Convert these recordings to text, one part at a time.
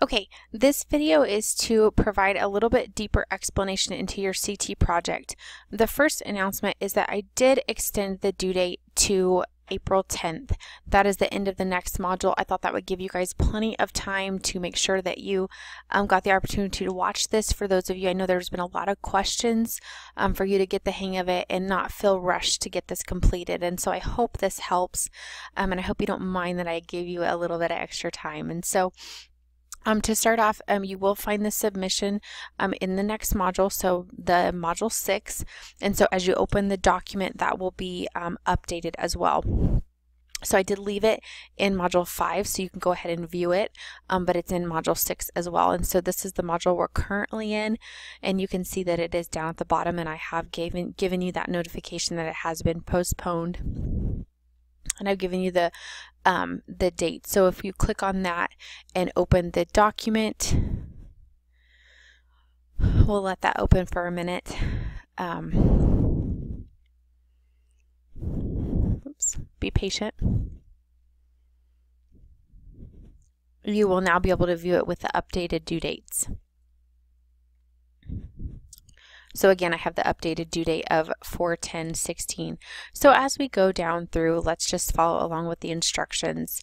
Okay, this video is to provide a little bit deeper explanation into your CT project. The first announcement is that I did extend the due date to April 10th. That is the end of the next module. I thought that would give you guys plenty of time to make sure that you got the opportunity to watch this. For those of you, I know there's been a lot of questions for you to get the hang of it and not feel rushed to get this completed. And so I hope this helps, and I hope you don't mind that I gave you a little bit of extra time. And so to start off, you will find the submission in the next module, so the module 6. And so as you open the document, that will be updated as well. So I did leave it in module 5, so you can go ahead and view it, but it's in module 6 as well. And so this is the module we're currently in, and you can see that it is down at the bottom, and I have given you that notification that it has been postponed. And I've given you the date. So if you click on that and open the document, we'll let that open for a minute. Oops, be patient. You will now be able to view it with the updated due dates. So again, I have the updated due date of 4/10/16. So as we go down through, let's just follow along with the instructions.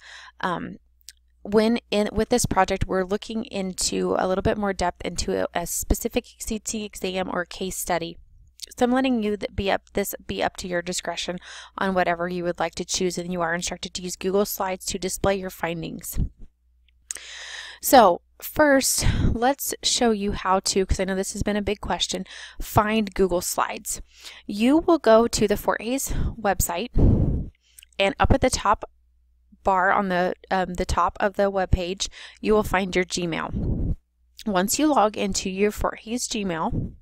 With this project, we're looking into a little bit more depth into a specific CT exam or case study. So I'm letting you be up to your discretion on whatever you would like to choose, and you are instructed to use Google Slides to display your findings. So first, let's show you how to, because I know this has been a big question, find Google Slides. You will go to the Fort Hays website, and up at the top bar on the top of the web page, you will find your Gmail. Once you log into your Fort Hays Gmail,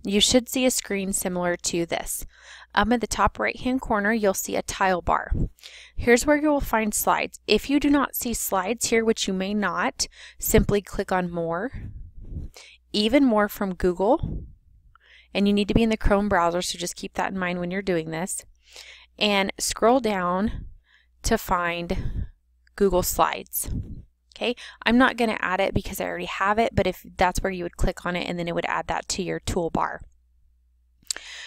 you should see a screen similar to this. Up at the top right hand corner, you'll see a tile bar. Here's where you will find slides. If you do not see slides here, which you may not, simply click on more, even more from Google, and you need to be in the Chrome browser, so just keep that in mind when you're doing this, and scroll down to find Google Slides. Okay, I'm not going to add it because I already have it, but if that's where you would click on it, and then it would add that to your toolbar.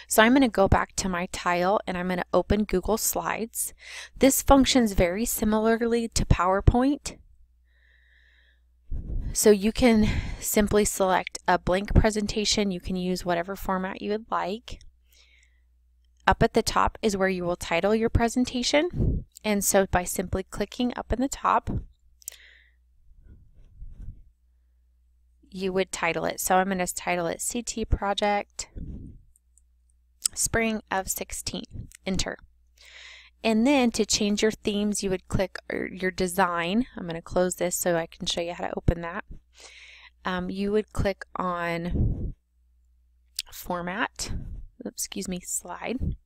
So I'm going to go back to my tile, and I'm going to open Google Slides. This functions very similarly to PowerPoint. So you can simply select a blank presentation. You can use whatever format you would like. Up at the top is where you will title your presentation. And so by simply clicking up in the top, you would title it. So I'm going to title it CT Project Spring of 16. Enter. And then to change your themes, you would click your design. I'm going to close this so I can show you how to open that. You would click on Format, Slide.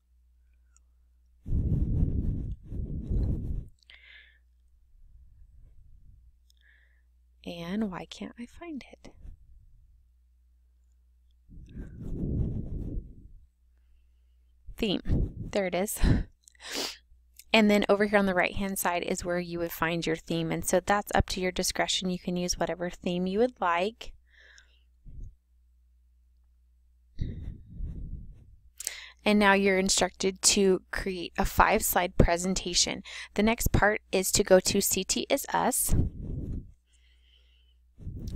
And why can't I find it? Theme. There it is. And then over here on the right hand side is where you would find your theme. And so that's up to your discretion. You can use whatever theme you would like. And now you're instructed to create a 5-slide presentation. The next part is to go to CT is Us.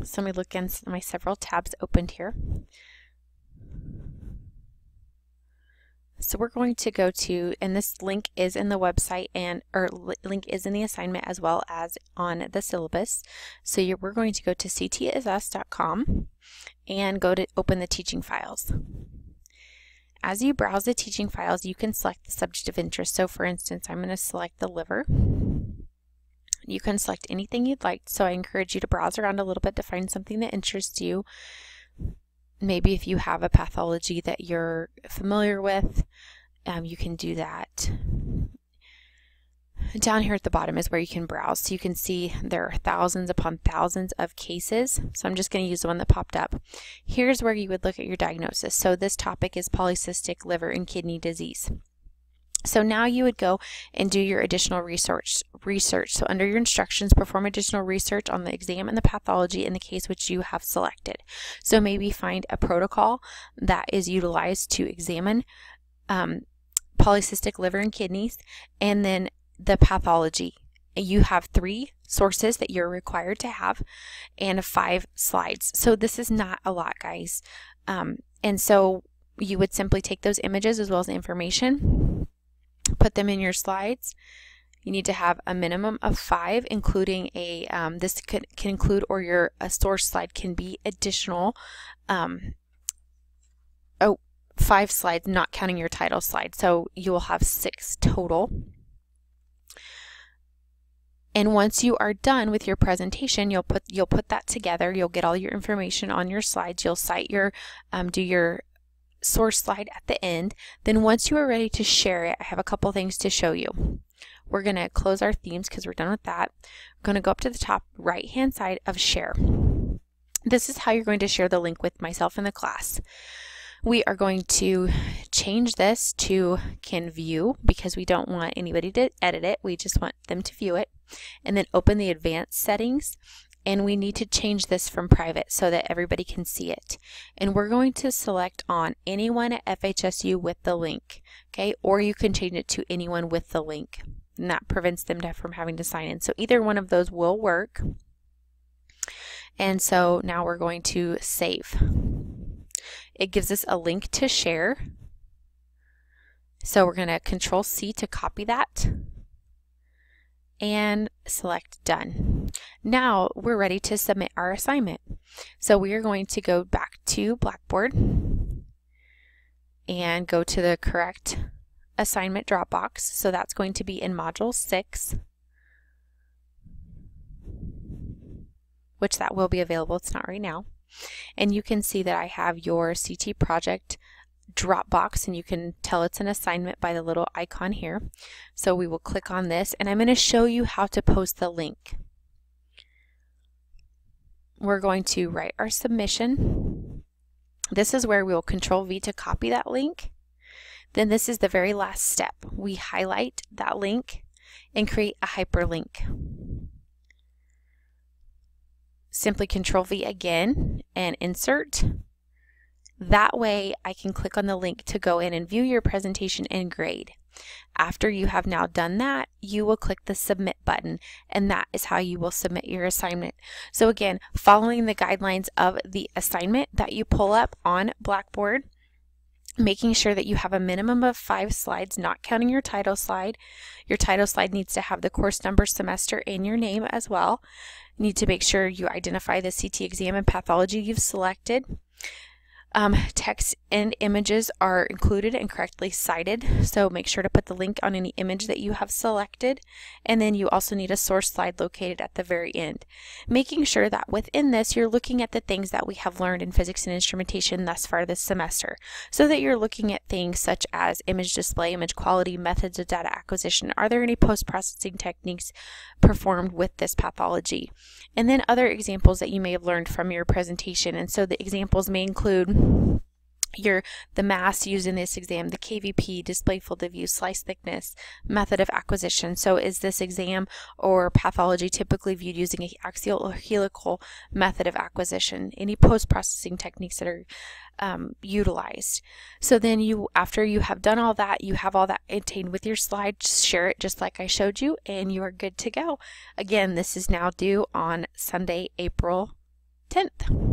So let me look in my several tabs opened here. So we're going to go to, and this link is in the website link is in the assignment as well as on the syllabus. So we're going to go to ctisus.com and go to open the teaching files. As you browse the teaching files, you can select the subject of interest. So for instance, I'm going to select the liver. You can select anything you'd like, so I encourage you to browse around a little bit to find something that interests you. Maybe if you have a pathology that you're familiar with, you can do that. Down here at the bottom is where you can browse. So you can see there are thousands upon thousands of cases. So I'm just going to use the one that popped up. Here's where you would look at your diagnosis. So this topic is polycystic liver and kidney disease. So now you would go and do your additional research. So under your instructions, perform additional research on the exam and the pathology in the case which you have selected. So maybe find a protocol that is utilized to examine polycystic liver and kidneys, and then the pathology. You have 3 sources that you're required to have and 5 slides. So this is not a lot, guys. And so you would simply take those images as well as the information, put them in your slides. You need to have a minimum of 5, including a, this can include, or a source slide can be additional, 5 slides, not counting your title slide. So you will have 6 total. And once you are done with your presentation, you'll put that together. You'll get all your information on your slides. You'll cite your, do your source slide at the end. Then once you are ready to share it, I have a couple things to show you. We're going to close our themes because we're done with that. We're going to go up to the top right hand side of share. This is how you're going to share the link with myself in the class. We are going to change this to can view because we don't want anybody to edit it. We just want them to view it. And then open the advanced settings. And we need to change this from private so that everybody can see it. And we're going to select on anyone at FHSU with the link. Okay, or you can change it to anyone with the link. And that prevents them from having to sign in. So either one of those will work. And so now we're going to save. It gives us a link to share. So we're going to Control-C to copy that and select Done. Now we're ready to submit our assignment. So we are going to go back to Blackboard and go to the correct assignment drop box. So that's going to be in Module 6, which that will be available. It's not right now. And you can see that I have your CT project Dropbox, and you can tell it's an assignment by the little icon here. So we will click on this, and I'm going to show you how to post the link. We're going to write our submission. This is where we will Control-V to copy that link. Then this is the very last step. We highlight that link and create a hyperlink. Simply Control-V again and insert. That way I can click on the link to go in and view your presentation and grade. After you have now done that, you will click the submit button, and that is how you will submit your assignment. So again, following the guidelines of the assignment that you pull up on Blackboard, making sure that you have a minimum of 5 slides, not counting your title slide. Your title slide needs to have the course number, semester, and your name as well. You need to make sure you identify the CT exam and pathology you've selected. Text and images are included and correctly cited, so make sure to put the link on any image that you have selected. And then you also need a source slide located at the very end. Making sure that within this you're looking at the things that we have learned in physics and instrumentation thus far this semester, so that you're looking at things such as image display, image quality, methods of data acquisition. Are there any post-processing techniques performed with this pathology? And then other examples that you may have learned from your presentation. And so the examples may include the mass used in this exam, the KVP, display field of view, slice thickness, method of acquisition. So is this exam or pathology typically viewed using an axial or helical method of acquisition? Any post-processing techniques that are utilized. So then after you have done all that, you have all that contained with your slide, share it just like I showed you, and you are good to go. Again, this is now due on Sunday, April 10th.